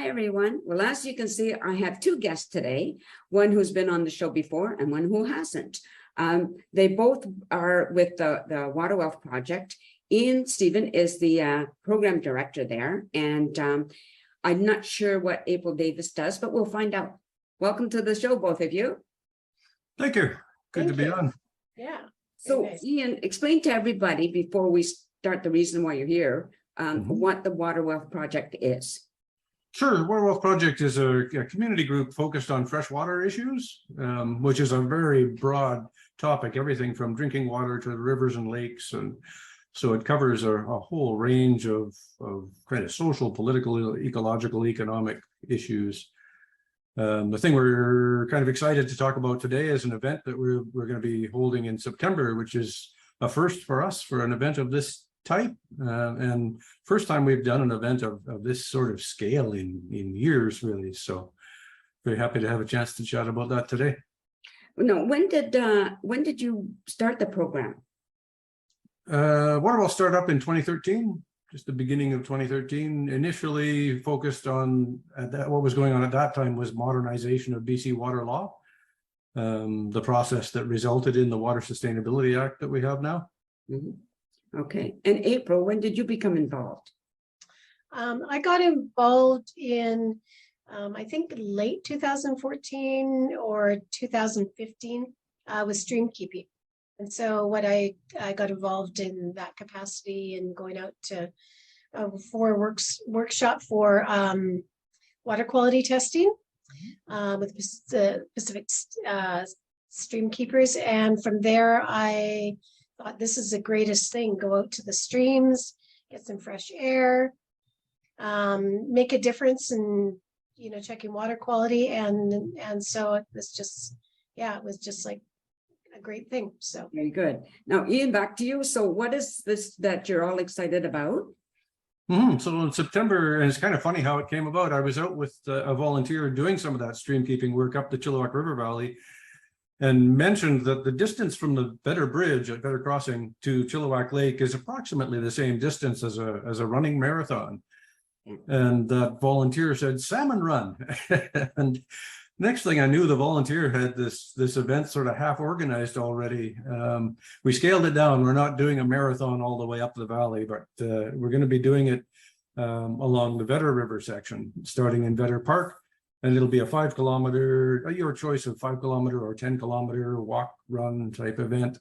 Hi, everyone. Well, as you can see, I have two guests today, one who's been on the show before and one who hasn't. They both are with the Water Wealth Project. Ian Stephen is the program director there, and I'm not sure what April Davis does, but we'll find out. Welcome to the show, both of you. Thank you. Good to be on. Yeah. So, Okay. Ian, explain to everybody before we start the reason why you're here, what the Water Wealth Project is. Sure. The Water Wealth Project is a community group focused on freshwater issues, which is a very broad topic, everything from drinking water to rivers and lakes. And so it covers a whole range of kind of social, political, ecological, economic issues. The thing we're kind of excited to talk about today is an event that we're going to be holding in September, which is a first for us for an event of this type, and first time we've done an event of this sort of scale in years, really. So very happy to have a chance to chat about that today. No, when did you start the program? Water Wealth started up in 2013, just the beginning of 2013. Initially focused on what was going on at that time was modernization of BC water law, the process that resulted in the Water Sustainability Act that we have now. Mm-hmm. Okay. And April, when did you become involved? I got involved in, I think late 2014 or 2015 with stream keeping. And so what I got involved in that capacity and going out to for workshop for water quality testing with the Pacific stream keepers. And from there, I thought this is the greatest thing. Go out to the streams, get some fresh air, make a difference in, checking water quality. And so it was just, it was just like a great thing. So Very good. Now, Ian, back to you. So what is this that you're all excited about? So in September, and it's kind of funny how it came about. I was out with a volunteer doing some of that stream keeping work up the Chilliwack River Valley, and mentioned that the distance from the Better Bridge at Better Crossing to Chilliwack Lake is approximately the same distance as a running marathon. And that volunteer said, "Salmon run." And next thing I knew, the volunteer had this event sort of half organized already. We scaled it down. We're not doing a marathon all the way up the valley, but we're going to be doing it along the Better River section, starting in Better Park. And it'll be a 5 kilometer, your choice of 5 kilometer or 10 kilometer walk, run type event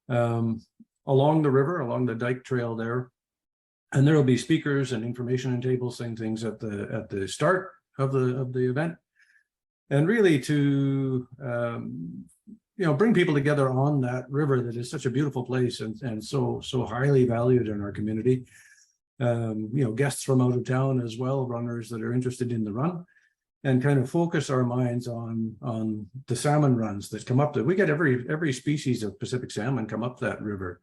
along the river, along the dike trail there. And there will be speakers and information and tables, things at the start of the event. And really to, bring people together on that river that is such a beautiful place and so highly valued in our community. Guests from out of town as well, runners that are interested in the run. And kind of focus our minds on the salmon runs that come up there. We get every species of Pacific salmon come up that river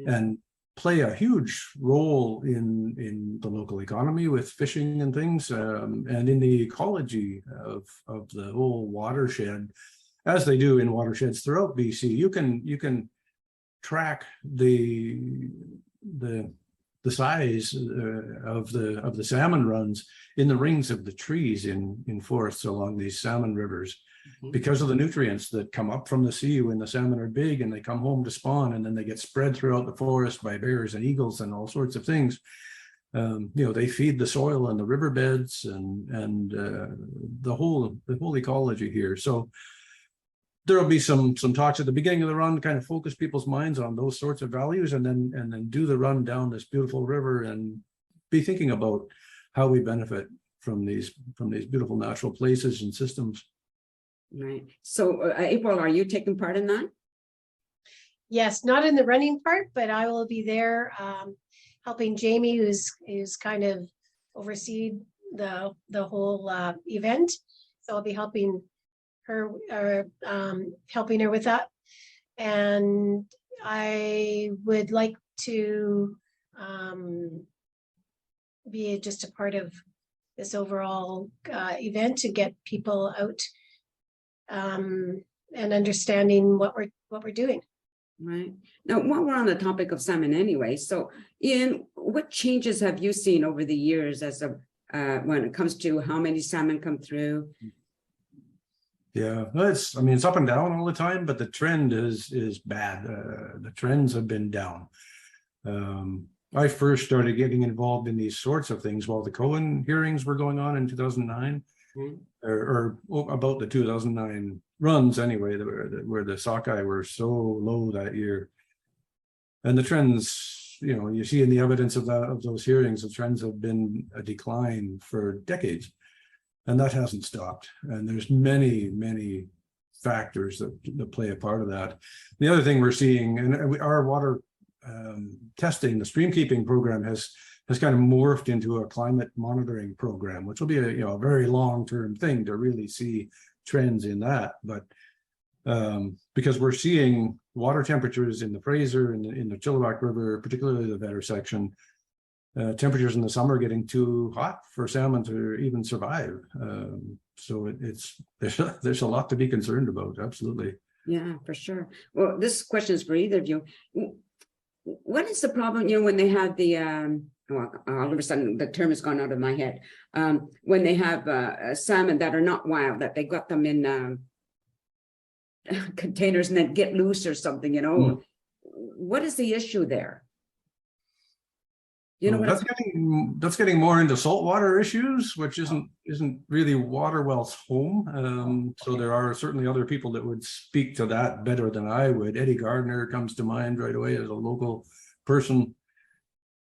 and play a huge role in the local economy with fishing and things, and in the ecology of the whole watershed, as they do in watersheds throughout BC. You can track the size of the salmon runs in the rings of the trees in forests along these salmon rivers, because of the nutrients that come up from the sea when the salmon are big and they come home to spawn, and then they get spread throughout the forest by bears and eagles and all sorts of things. They feed the soil and the riverbeds and the whole ecology here. So there will be some talks at the beginning of the run, kind of focus people's minds on those sorts of values, and then do the run down this beautiful river and be thinking about how we benefit from these beautiful natural places and systems. Right. So April, are you taking part in that? yes, not in the running part, but I will be there helping Jamie, who's kind of overseen the whole event. So I'll be helping her with that. And I would like to be just a part of this overall event to get people out and understanding what we're doing. Right. Now, while we're on the topic of salmon anyway, so Ian, what changes have you seen over the years as when it comes to how many salmon come through? Yeah, I mean, it's up and down all the time, but the trend is bad. The trends have been down. I first started getting involved in these sorts of things while the Cohen hearings were going on in 2009, or about the 2009 runs anyway, where the sockeye were so low that year. And the trends, you know, you see in the evidence of those hearings, the trends have been a decline for decades. And that hasn't stopped. And there's many, many factors that play a part of that. The other thing we're seeing, and our water testing, the stream keeping program has kind of morphed into a climate monitoring program, which will be a very long-term thing to really see trends in that. But because we're seeing water temperatures in the Fraser and in the Chilliwack River, particularly the Vetter section, temperatures in the summer getting too hot for salmon to even survive. So there's a lot to be concerned about. Absolutely. Yeah, for sure. Well, this question is for either of you. What is the problem, when they have the, all of a sudden the term has gone out of my head, when they have salmon that are not wild, that they got them in containers and then get loose or something, What is the issue there? That's getting more into saltwater issues, which isn't really Waterwell's home. So there are certainly other people that would speak to that better than I would. Eddie Gardner comes to mind right away as a local person.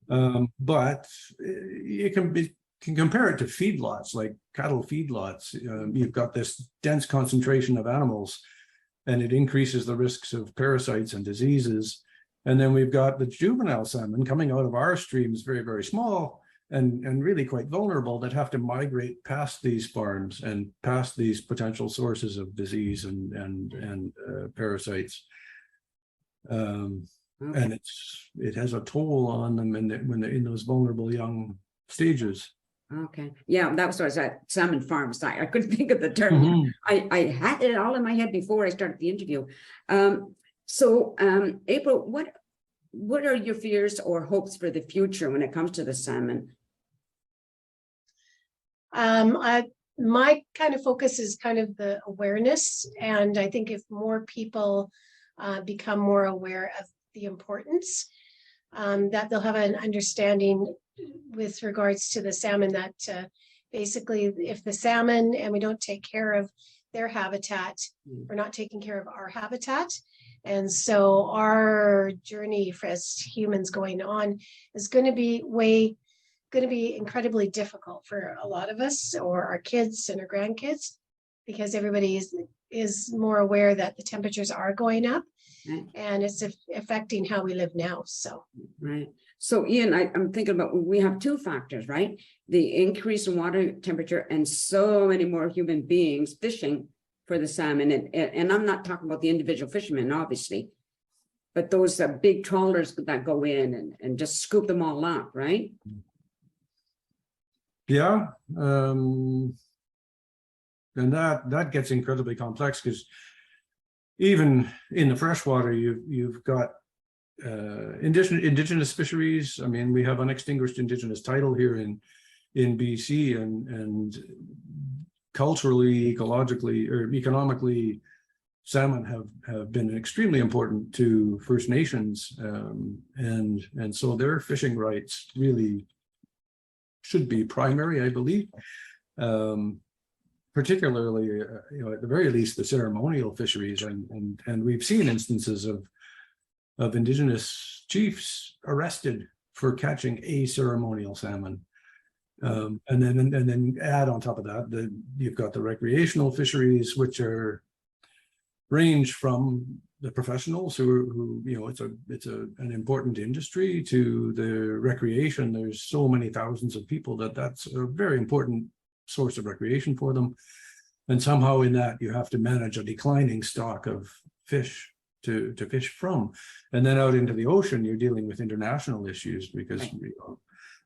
But you can compare it to feedlots, like cattle feedlots. You've got this dense concentration of animals, and it increases the risks of parasites and diseases. And then we've got the juvenile salmon coming out of our streams, very, very small and really quite vulnerable, that have to migrate past these farms and past these potential sources of disease and parasites. And it has a toll on them when they're in those vulnerable young stages. Okay. Yeah, that was what I was at salmon farms. I couldn't think of the term. I had it all in my head before I started the interview. So, April, what are your fears or hopes for the future when it comes to the salmon? My kind of focus is kind of the awareness, and I think if more people become more aware of the importance, that they'll have an understanding with regards to the salmon, that basically if the salmon and we don't take care of their habitat, we're not taking care of our habitat. And so our journey as humans going on is going to be incredibly difficult for a lot of us, or our kids and our grandkids, because everybody is more aware that the temperatures are going up, and it's affecting how we live now. So right. So Ian, I'm thinking about, we have two factors, right? The increase in water temperature and so many more human beings fishing for the salmon, and I'm not talking about the individual fishermen, obviously, but those big trawlers that go in and just scoop them all up, right? Yeah, and that gets incredibly complex, because even in the freshwater, you've got indigenous fisheries. I mean, we have unextinguished indigenous title here in BC, and culturally, ecologically, or economically, salmon have been extremely important to First Nations, and so their fishing rights really should be primary, I believe. Particularly, at the very least, the ceremonial fisheries, and we've seen instances of indigenous chiefs arrested for catching a ceremonial salmon. And then add on top of that, you've got the recreational fisheries, which range from the professionals who it's an important industry, to the recreation. There's so many thousands of people that's a very important source of recreation for them. And somehow in that you have to manage a declining stock of fish to fish from. And then out into the ocean, you're dealing with international issues, because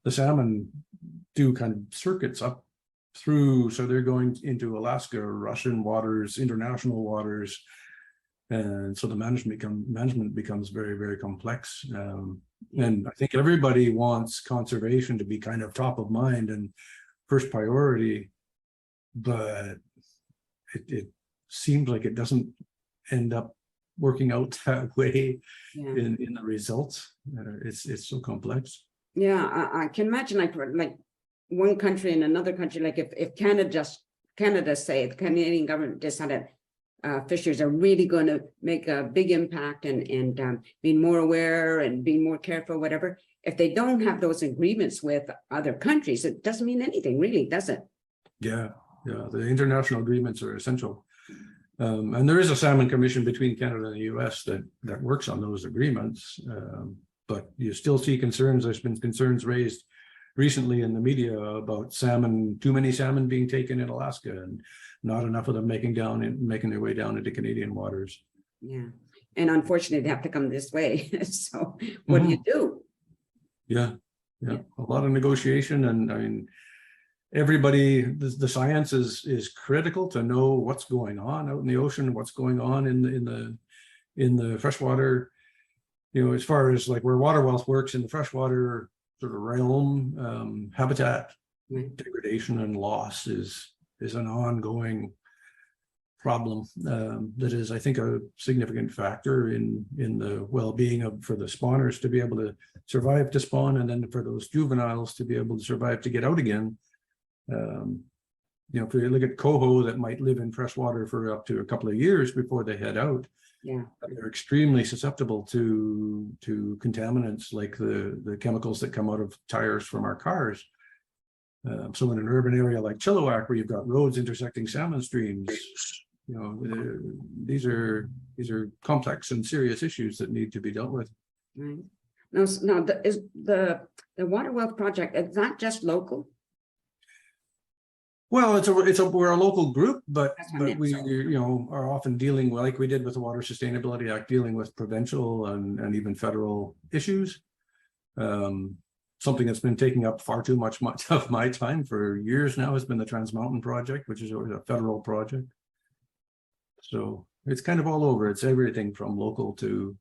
the salmon do kind of circuits up through, so they're going into Alaska, Russian waters, international waters, and so the management becomes very, very complex. And I think everybody wants conservation to be kind of top of mind, and first priority, but it seems like it doesn't end up working out that way Yeah. in the results. It's so complex. Yeah, I can imagine like one country and another country, like if Canada say the Canadian government decided fisheries are really going to make a big impact and being more aware and being more careful, whatever. If they don't have those agreements with other countries, it doesn't mean anything, really, does it? Yeah, the international agreements are essential. And there is a salmon commission between Canada and the US that works on those agreements. But you still see concerns. There's been concerns raised recently in the media about salmon, too many salmon being taken in Alaska and not enough of them making their way down into Canadian waters. Yeah. And unfortunately, they have to come this way. So what do you do? Yeah. A lot of negotiation. And I mean, everybody, the science is critical to know what's going on out in the ocean, what's going on in the freshwater. You know, as far as like where water wealth works in the freshwater sort of realm, habitat degradation and loss is an ongoing problem that is, I think, a significant factor in the well-being for the spawners to be able to survive to spawn, and then for those juveniles to be able to survive to get out again. You know, if you look at coho that might live in freshwater for up to a couple of years before they head out, they're extremely susceptible to contaminants like the chemicals that come out of tires from our cars. So in an urban area like Chilliwack, where you've got roads intersecting salmon streams, you know, these are complex and serious issues that need to be dealt with. Right. Now, is the Water Wealth Project, is that just local? Well, we're a local group, but we so. Are often dealing, like we did with the Water Sustainability Act, dealing with provincial and even federal issues. Something that's been taking up far too much of my time for years now has been the Trans Mountain Project, which is a federal project. So it's kind of all over. It's everything from local to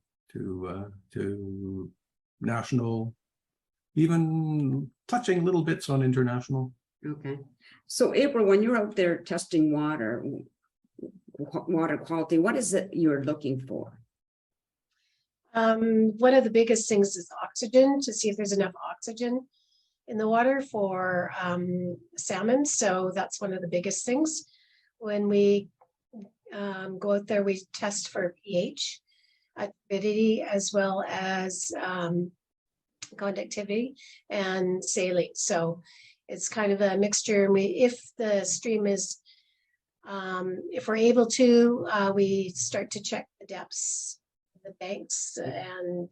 national, even touching little bits on international. Okay. So April, when you're out there testing water quality, what is it you're looking for? One of the biggest things is oxygen, to see if there's enough oxygen in the water for salmon. So that's one of the biggest things. When we go out there, we test for pH, acidity, as well as conductivity and saline. So it's kind of a mixture. If the stream is, if we're able to, we start to check the depths, the banks, and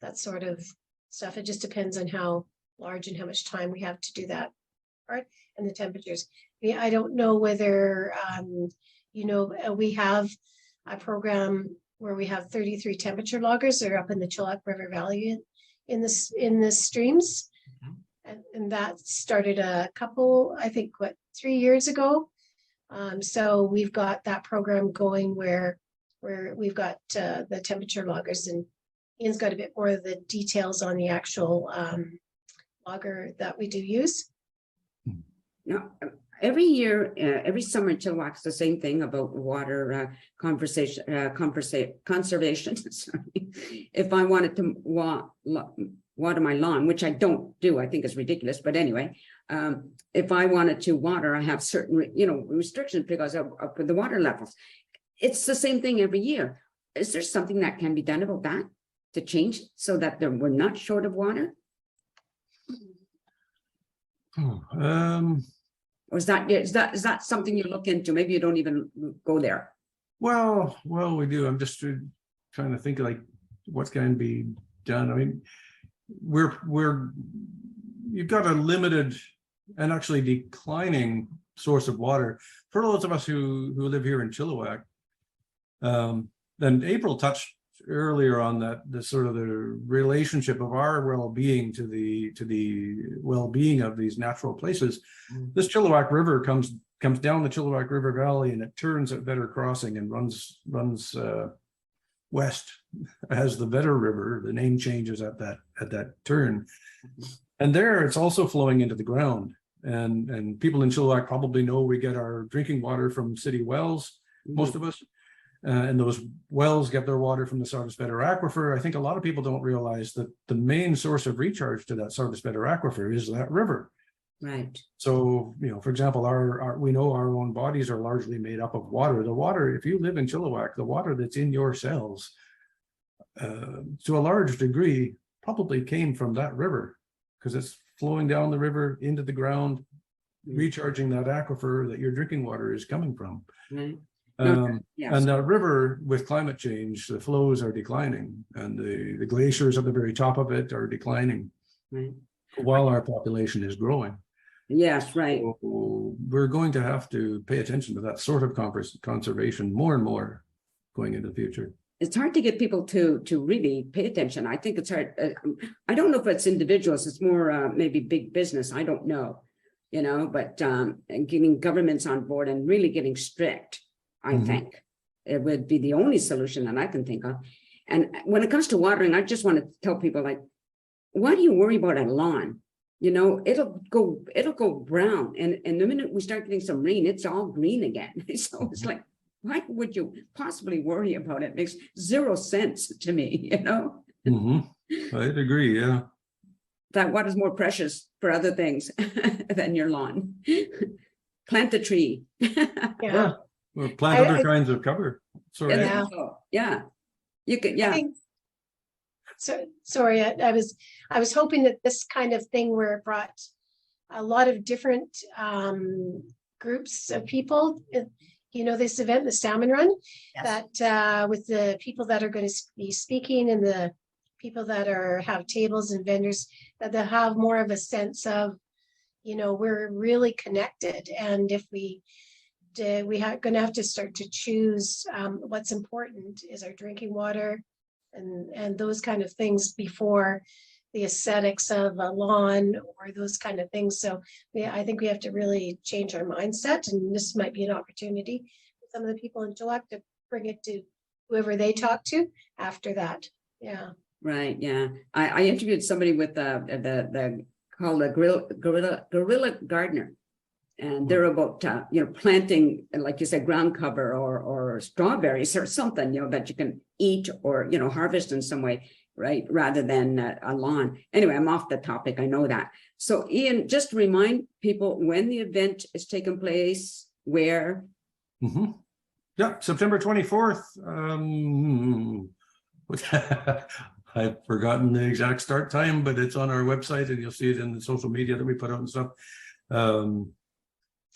that sort of stuff. It just depends on how large and how much time we have to do that part, and the temperatures. I don't know whether, we have a program where we have 33 temperature loggers. They're up in the Chilliwack River Valley in the streams. And that started a couple, I think, 3 years ago. So we've got that program going where we've got the temperature loggers, and Ian's got a bit more of the details on the actual logger that we do use. Now, every year, every summer in Chilliwack's the same thing about water conservation. Sorry. If I wanted to water my lawn, which I don't do, I think is ridiculous. But anyway, if I wanted to water, I have certain, restrictions because of the water levels. It's the same thing every year. Is there something that can be done about that to change so that we're not short of water? Or is that something you look into? Maybe you don't even go there. Well, we do. I'm just trying to think like what can be done. I mean, you've got a limited and actually declining source of water for those of us who live here in Chilliwack. Then April touched earlier on the sort of the relationship of our well-being to the well-being of these natural places. This Chilliwack River comes down the Chilliwack River Valley, and it turns at Vetter Crossing and runs west as the Vetter River. The name changes at that turn, and there it's also flowing into the ground. And people in Chilliwack probably know we get our drinking water from city wells, most of us. And those wells get their water from the Sarvisbetter aquifer. I think a lot of people don't realize that the main source of recharge to that Sarvisbetter aquifer is that river. Right. So, for example, we know our own bodies are largely made up of water. The water, if you live in Chilliwack, the water that's in your cells, to a large degree, probably came from that river, because it's flowing down the river into the ground, recharging that aquifer that your drinking water is coming from. Right. Yes. And the river, with climate change, the flows are declining, and the glaciers at the very top of it are declining, Right. while our population is growing. Yes, right. So we're going to have to pay attention to that sort of conservation more and more going into the future. It's hard to get people to really pay attention. I think it's hard. I don't know if it's individuals. It's more maybe big business. I don't know, but getting governments on board and really getting strict, I think it would be the only solution that I can think of. And when it comes to watering, I just want to tell people, like, why do you worry about a lawn? It'll go brown. And the minute we start getting some rain, it's all green again. So it's like, why would you possibly worry about it? It makes zero sense to me, I'd agree, yeah. That water's more precious for other things than your lawn. Plant a tree. Yeah. Or plant other kinds of cover. Sorry. Yeah. You could, yeah. So sorry, I was hoping that this kind of thing, where it brought a lot of different groups of people, this event, the Salmon Run, that with the people that are going to be speaking and the people that have tables and vendors, that they'll have more of a sense of, we're really connected. And if we are going to have to start to choose what's important is our drinking water and those kind of things before the aesthetics of a lawn or those kind of things. So I think we have to really change our mindset, and this might be an opportunity for some of the people in Chilliwack to bring it to whoever they talk to after that. Yeah. Right. Yeah. I interviewed somebody with the called a guerrilla gardener. And they're about, planting, like you said, ground cover or strawberries or something, that you can eat or, harvest in some way, right? Rather than a lawn. Anyway, I'm off the topic. I know that. So Ian, just remind people when the event is taking place, where. Yeah, September 24th. I've forgotten the exact start time, but it's on our website and you'll see it in the social media that we put out and stuff.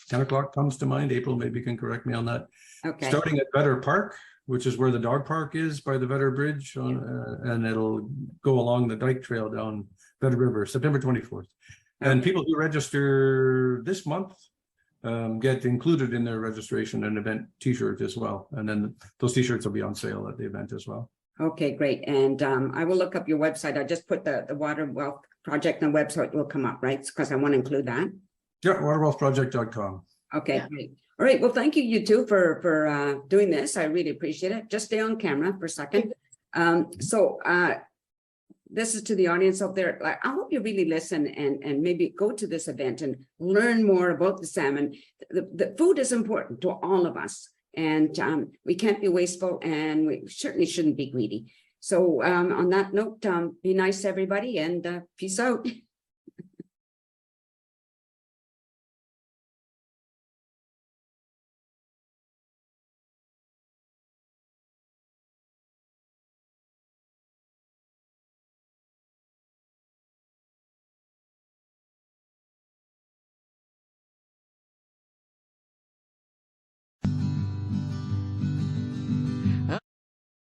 10 o'clock comes to mind. April maybe can correct me on that. Okay. Starting at Vetter Park, which is where the dog park is by the Vetter Bridge, and it'll go along the Dyke Trail down Vetter River, September 24th. And people who register this month get included in their registration an event t-shirt as well. And then those t-shirts will be on sale at the event as well. Okay, great. And I will look up your website. I just put the Water Wealth Project on the website will come up, right? Because I want to include that. Yeah, waterwealthproject.com. Okay, great. All right. Well, thank you, you two, for doing this. I really appreciate it. Just stay on camera for a second. This is to the audience out there. I hope you really listen and maybe go to this event and learn more about the salmon. The food is important to all of us, and we can't be wasteful, and we certainly shouldn't be greedy. So on that note, be nice, everybody, and peace out.